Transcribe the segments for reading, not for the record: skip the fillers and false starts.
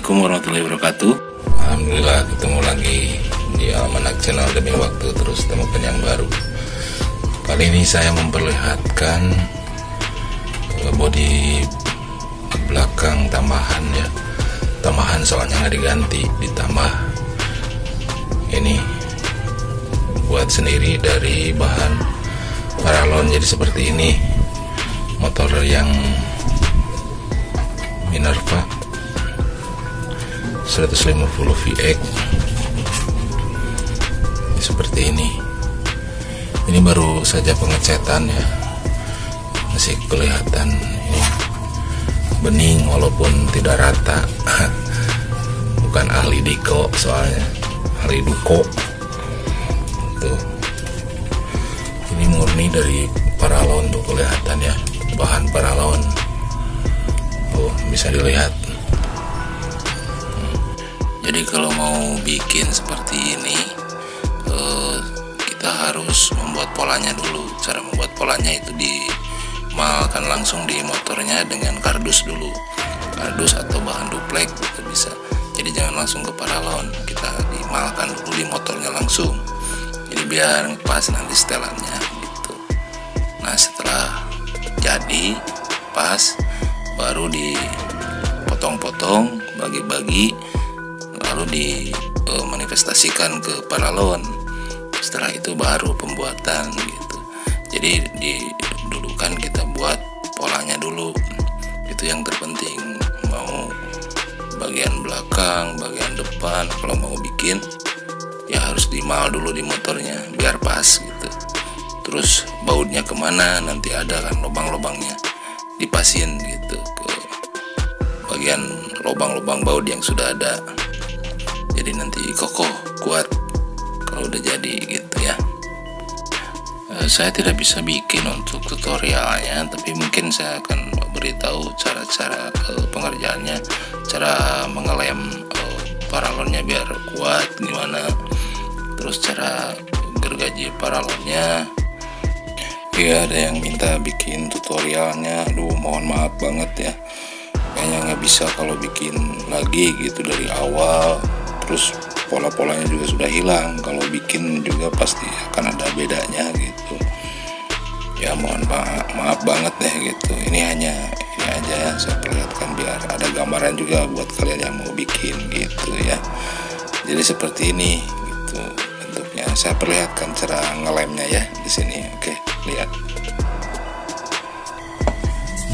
Assalamualaikum warahmatullahi wabarakatuh. Alhamdulillah ketemu lagi di Almanak Channel demi waktu, terus temukan yang baru. Kali ini saya memperlihatkan bodi belakang tambahan ya. Tambahan soalnya nggak diganti, ditambah. Ini buat sendiri dari bahan paralon, jadi seperti ini. Motor yang Minerva 150 VX seperti ini. Ini baru saja pengecetan ya, masih kelihatan ini bening walaupun tidak rata. Bukan ahli diko soalnya, ahli duko tuh. Ini murni dari paralon tuh, kelihatan ya, bahan paralon tuh, bisa dilihat. Jadi kalau mau bikin seperti ini, kita harus membuat polanya dulu. Cara membuat polanya itu dimalkan langsung di motornya dengan kardus dulu, kardus atau bahan duplek itu bisa. Jadi jangan langsung ke paralon, kita dimalkan dulu di motornya langsung. Jadi biar pas nanti setelannya gitu. Nah setelah jadi pas, baru dipotong-potong, bagi-bagi, lalu dimanifestasikan ke paralon. Setelah itu baru pembuatan gitu. Jadi dulu kan kita buat polanya dulu, itu yang terpenting. Mau bagian belakang, bagian depan, kalau mau bikin ya harus dimal dulu di motornya biar pas gitu. Terus bautnya kemana, nanti ada kan lubang-lubangnya, dipasin gitu ke bagian lubang-lubang baut yang sudah ada. Jadi nanti kokoh, kuat kalau udah jadi gitu ya. Saya tidak bisa bikin untuk tutorialnya, tapi mungkin saya akan beritahu cara-cara pengerjaannya, cara mengelem paralonnya biar kuat gimana, terus cara gergaji paralonnya. Ya ada yang minta bikin tutorialnya, aduh mohon maaf banget ya, kayaknya nggak bisa kalau bikin lagi gitu dari awal. Terus pola-polanya juga sudah hilang, kalau bikin juga pasti akan ada bedanya gitu ya. Mohon maaf banget deh gitu. Ini aja yang saya perlihatkan biar ada gambaran juga buat kalian yang mau bikin gitu ya. Jadi seperti ini gitu bentuknya. Saya perlihatkan cara ngelemnya ya di sini. Oke, lihat.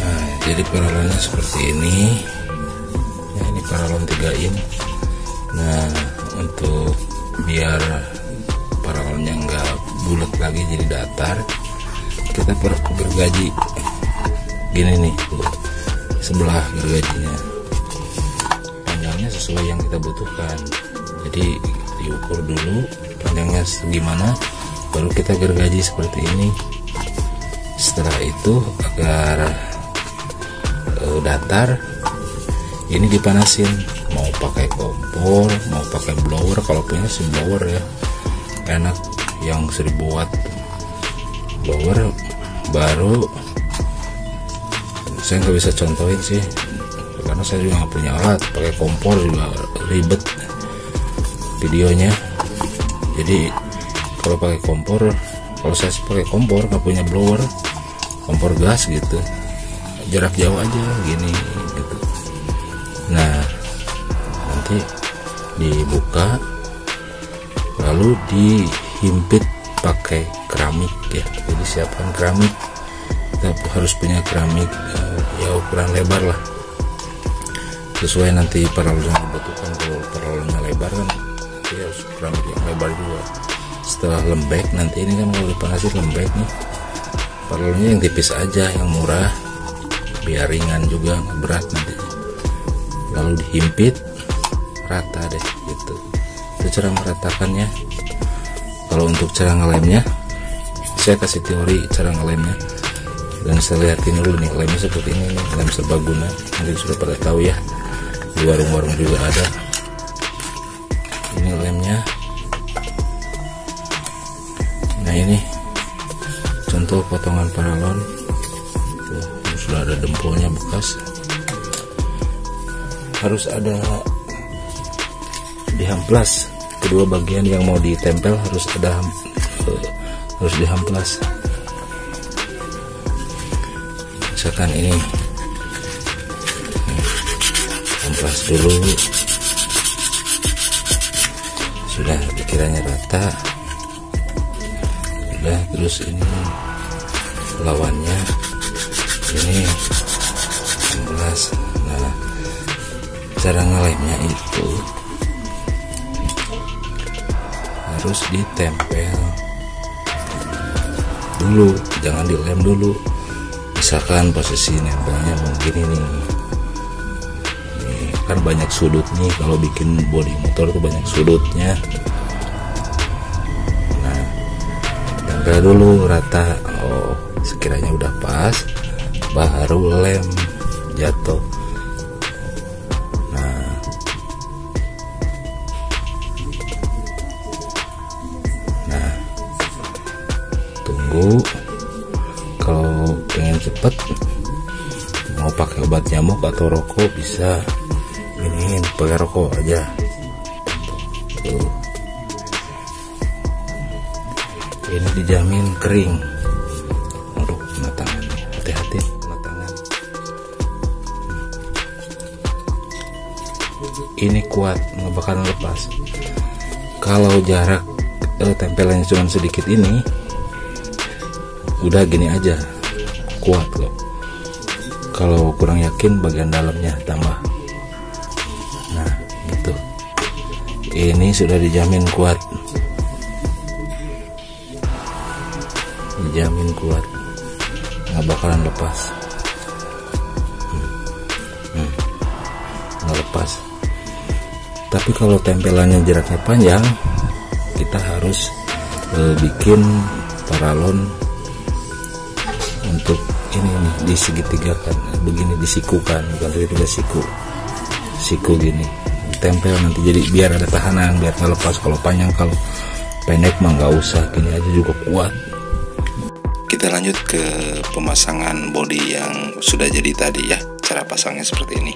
Nah, jadi paralonnya seperti ini. Ya, ini paralon 3 in. Nah, untuk biar paralonnya nggak bulat lagi jadi datar, kita gergaji gini nih tuh, sebelah gergajinya panjangnya sesuai yang kita butuhkan. Jadi diukur dulu panjangnya segimana, baru kita gergaji seperti ini. Setelah itu agar datar, ini dipanasin, mau pakai kompor, mau pakai blower. Kalau punya sih blower ya, enak, yang 1000 watt blower. Baru saya nggak bisa contohin sih karena saya juga nggak punya alat. Pakai kompor juga ribet videonya. Jadi kalau pakai kompor, kalau saya sih pakai kompor, nggak punya blower, kompor gas gitu, jarak jauh aja gini gitu. Nah nanti dibuka lalu dihimpit pakai keramik ya. Jadi siapkan keramik, kita harus punya keramik ya ukuran lebar lah, sesuai nanti paralon yang dibutuhkan. Kalau paralonnya lebar kan nanti harus keramik yang lebar juga. Setelah lembek, nanti ini kan kalau dipanasin lembek nih, paralonnya yang tipis aja, yang murah, biar ringan juga, nggak berat nanti. Lalu dihimpit rata deh gitu. Itu cara meratakannya. Kalau untuk cara ngelemnya, saya kasih teori cara ngelemnya, dan saya lihatin dulu nih lemnya seperti ini nih, lem serbaguna. Nanti sudah pada tahu ya, di warung-warung juga ada. Ini lemnya. Nah ini contoh potongan paralon. Tuh, sudah ada dempulnya bekas. Harus ada dihamplas. Kedua bagian yang mau ditempel harus dihamplas. Misalkan ini hamplas dulu, sudah dikiranya rata, sudah. Terus ini lawannya ini hamplas. Nah, cara ngelemnya itu harus ditempel dulu, jangan dilem dulu. Misalkan posisi nempelnya mungkin ini kan banyak sudut nih, kalau bikin bodi motor tuh banyak sudutnya. Nah, tempel dulu rata. Oh, sekiranya udah pas, baru lem jatuh. Nah, tunggu. Kalau pengen cepet, mau pakai obat nyamuk atau rokok bisa ini pakai rokok aja. Tuh. Ini dijamin kering. Aduh, kena tangan, hati-hati kena tangan. Ini kuat, nggak bakalan lepas. Kalau jarak tempelannya cuma sedikit ini, udah gini aja, kuat kok. Kalau kurang yakin bagian dalamnya tambah. Nah, gitu. Ini sudah dijamin kuat. Dijamin kuat, nggak bakalan lepas. Nggak lepas. Tapi kalau tempelannya jaraknya panjang, kita harus bikin paralon untuk ini nih, disegitigakan begini, disikukan, bukan segitiga, siku gini, tempel nanti, jadi biar ada tahanan, biar nggak lepas. Kalau panjang, kalau pendek mah nggak usah, gini aja juga kuat. Kita lanjut ke pemasangan bodi yang sudah jadi tadi ya. Cara pasangnya seperti ini.